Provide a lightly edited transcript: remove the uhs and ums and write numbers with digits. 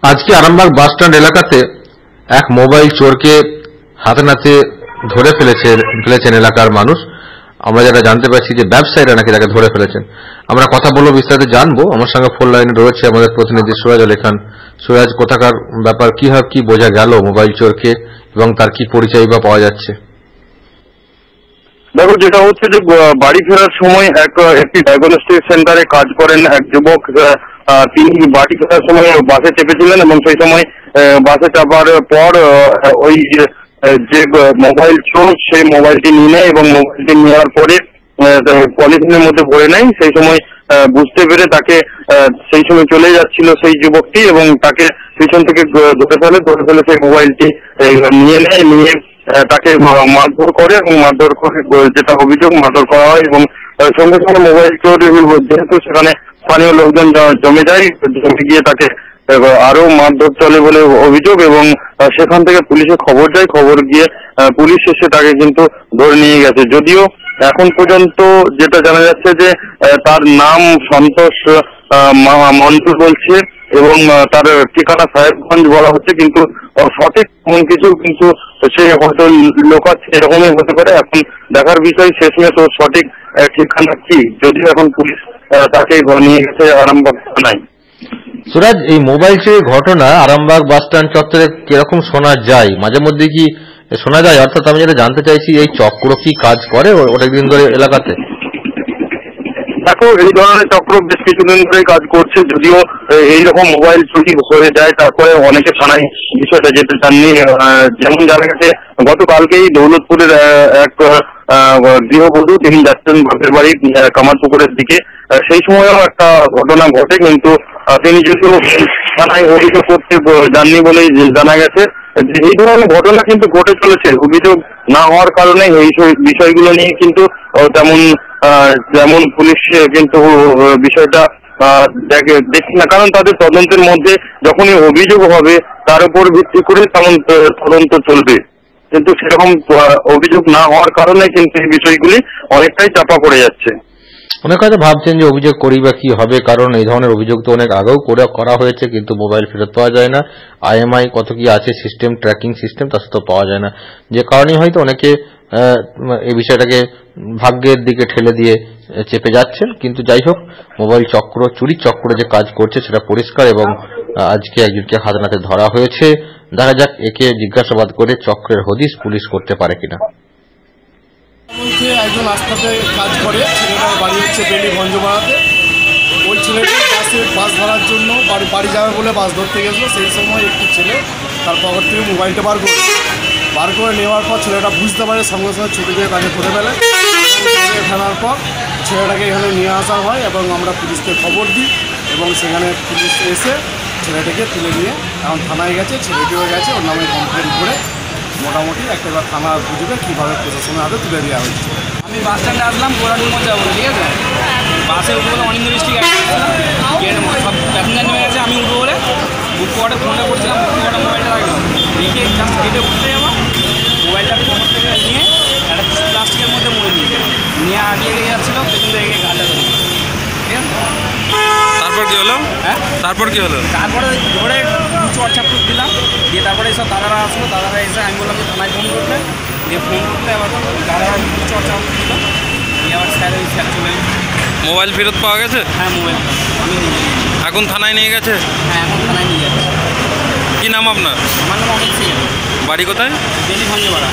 আজকে Arambagh bus stand এলাকাতে এক মোবাইল চোরকে হাতে নাতে ধরে ফেলেছেন এলাকার মানুষ। আমরা যারা জানতে পারছি যে ব্যবসায়ীরা নাকি তাকে ধরে ফেলেছেন। আমরা কথা বলবো, বিস্তারিত জানবো। আমার সঙ্গে ফোন লাইনে রয়েছে আমাদের প্রতিনিধি সুরাজ আলী খান। সুরাজ, কোথাকার ব্যাপার, কি বোঝা গেল মোবাইল চোরকে এবং তার কি পরিচয় বা পাওয়া যাচ্ছে? দেখো, যেটা হচ্ছে যে বাড়ি ফেরার সময় একটি ডায়াগনস্টিক সেন্টারে কাজ করেন এক যুবক। তিনি বাড়ি ফেরার সময় বাসে চেপেছিলেন এবং সেই সময় বাসে চাপার পর ওই যে মোবাইল চোর সেই মোবাইলটি নিয়ে নেয় এবং মোবাইলটি নেওয়ার পরে পলিথিনের মধ্যে ভরে নেয়। সেই সময় বুঝতে পেরে তাকে সেই সময় চলে যাচ্ছিল সেই যুবকটি এবং তাকে পিছন থেকে ধরে ফেলে সেই মোবাইলটি নিয়ে নেয়। নিয়ে তাকে মারধর করে এবং মারধর করে, যেটা অভিযোগ, মারধর করা হয় এবং সঙ্গে সঙ্গে মোবাইল চোর যেহেতু সেখানে স্থানীয় লোকজন জমে যায়, জমে গিয়ে তাকে আরো মারধর চলে বলে অভিযোগ এবং সেখান থেকে পুলিশে খবর যায়। খবর গিয়ে পুলিশ এসে তাকে কিন্তু ধরে নিয়ে গেছে। যদিও এখন পর্যন্ত যেটা জানা যাচ্ছে যে তার নাম সন্তোষ মন্ডল বলছে এবং তার ঠিকানা সাহেবগঞ্জ বলা হচ্ছে, কিন্তু সঠিক কোন কিছু কিন্তু সে হয়তো লোকাচ্ছে, এরকমই হতে পারে। এখন দেখার বিষয় শেষমেশ ওর সঠিক ঠিকানা কি, যদিও এখন পুলিশ তাকে নিয়ে গেছে আরামবাগ থানায়। সুরাজ, এই মোবাইল চুরির ঘটনা আরামবাগ বাস স্ট্যান্ড চত্বরে কিরকম শোনা যায়? মাঝে মধ্যে কি শোনা যায়? অর্থাৎ আমি যেটা জানতে চাইছি, এই চক্র কি কাজ করে অনেকদিন ধরে এলাকাতে? দেখো, এই ধরনের চক্র বেশ কিছুদিন ধরে কাজ করছে। যদিও এইরকম মোবাইল চুরি হয়ে যায়, তারপরে অনেকে থানায় বিষয়টা যেতে চাননি। যেমন জানা গেছে, গতকালকেই দৌলতপুরের এক গৃহবধূ, তিনি যাচ্ছেন বাপের বাড়ি কামারপুকুরের দিকে। সেই সময়ও একটা ঘটনা ঘটে, কিন্তু তিনি যেহেতু থানায় অভিযোগ করতে যাননি বলেই জানা গেছে। এই ধরনের ঘটনা কিন্তু ঘটে চলেছে। অভিযোগ না হওয়ার কারণে এই বিষয়গুলো নিয়ে কিন্তু যেমন পুলিশ কিন্তু বিষয়টা দেখি না, কারণ তাদের তদন্তের মধ্যে যখনই অভিযোগ হবে তার উপর ভিত্তি করে তেমন তদন্ত চলবে। কিন্তু সেরকম অভিযোগ না হওয়ার কারণে কিন্তু এই বিষয়গুলি অনেকটাই চাপা পড়ে যাচ্ছে। অনেক হয়তো ভাবছেন যে অভিযোগ করি বা কি হবে, কারণ এই ধরনের অভিযোগ তো অনেক আগেও করা হয়েছে, কিন্তু মোবাইল ফেরত পাওয়া যায় না। IMI কত কি আছে সিস্টেম, ট্র্যাকিং সিস্টেম, তার সাথে পাওয়া যায় না, যে কারণে হয়তো অনেকে এই বিষয়টাকে ভাগ্যের দিকে ঠেলে দিয়ে চেপে যাচ্ছেন। কিন্তু যাই হোক, মোবাইল চুরির চক্র যে কাজ করছে সেটা পরিষ্কার এবং আজকে একজনকে হাতে নাতে ধরা হয়েছে। দেখা যাক একে জিজ্ঞাসাবাদ করে চক্রের হদিশ পুলিশ করতে পারে কিনা। একজন রাস্তাতে কাজ করে, ছেলেটার বাড়ি হচ্ছে বেলি ভঞ্জপাড়াতে। ওই ছেলেটি বাস ধরার জন্য বাড়ি যাবে বলে বাস ধরতে গেছিলো। সেই সময় একটি ছেলে তার পকেট থেকে মোবাইলটা বার করে নেওয়ার পর ছেলেটা বুঝতে পারে, সঙ্গে সঙ্গে ছুটে গিয়ে তাকে ধরে ফেলে। ফেলার পর ছেলেটাকে এখানে নিয়ে আসা হয় এবং আমরা পুলিশকে খবর দিই এবং সেখানে পুলিশ এসে ছেলেটাকে তুলে নিয়ে এখন থানায় গেছে। ছেলেটিও গেছে, ওর নামে কমপ্লেন করে মোটামুটি একটা থানা বুঝবে কীভাবে প্রশাসনের হাতে তুলে দেওয়া হয়েছে। আমি বাস স্ট্যান্ডে আসলাম কোরানির মধ্যে যাবো, ঠিক আছে। বাসে উঠবো বলে অনিন্দ বৃষ্টি সব প্যাসেঞ্জার নেমে গেছে। আমি উঠবো বলে বুক কোয়ার্টে ফোনটা করছিলাম, বুক কোয়ার্টে মোবাইলটা রাখলাম, রেখে জাস্ট গেটে উঠতে যাবো। মোবাইলটা ফোন থেকে নিয়ে একটা প্লাস্টিকের মধ্যে মুড়ে নিয়ে আগিয়ে যাচ্ছিলো, পেছন থেকে গাড়িটা ধরে, ঠিক আছে। তারপর কি হলো? তারপরে ধরে চড়চাপুর দিলাম, দিয়ে তারপরে এইসব দাদারা আসলো। দাদারা এসে আমি বললাম যে থানায় ফোন করতে, দিয়ে ফোন করতে আবার দাদারা চড়চাপুর দিল, দিয়ে আবার স্যার চলে এলো। মোবাইল ফেরত পাওয়া গেছে? হ্যাঁ, মোবাইল আমি নিয়ে গেছি। এখন থানায় নিয়ে গেছে? হ্যাঁ, এখন থানায় নিয়ে যাচ্ছে। কি নাম আপনার? আমার নাম অমিত সিং। বাড়ি কোথায়? বেলি ভঞ্জপাড়া।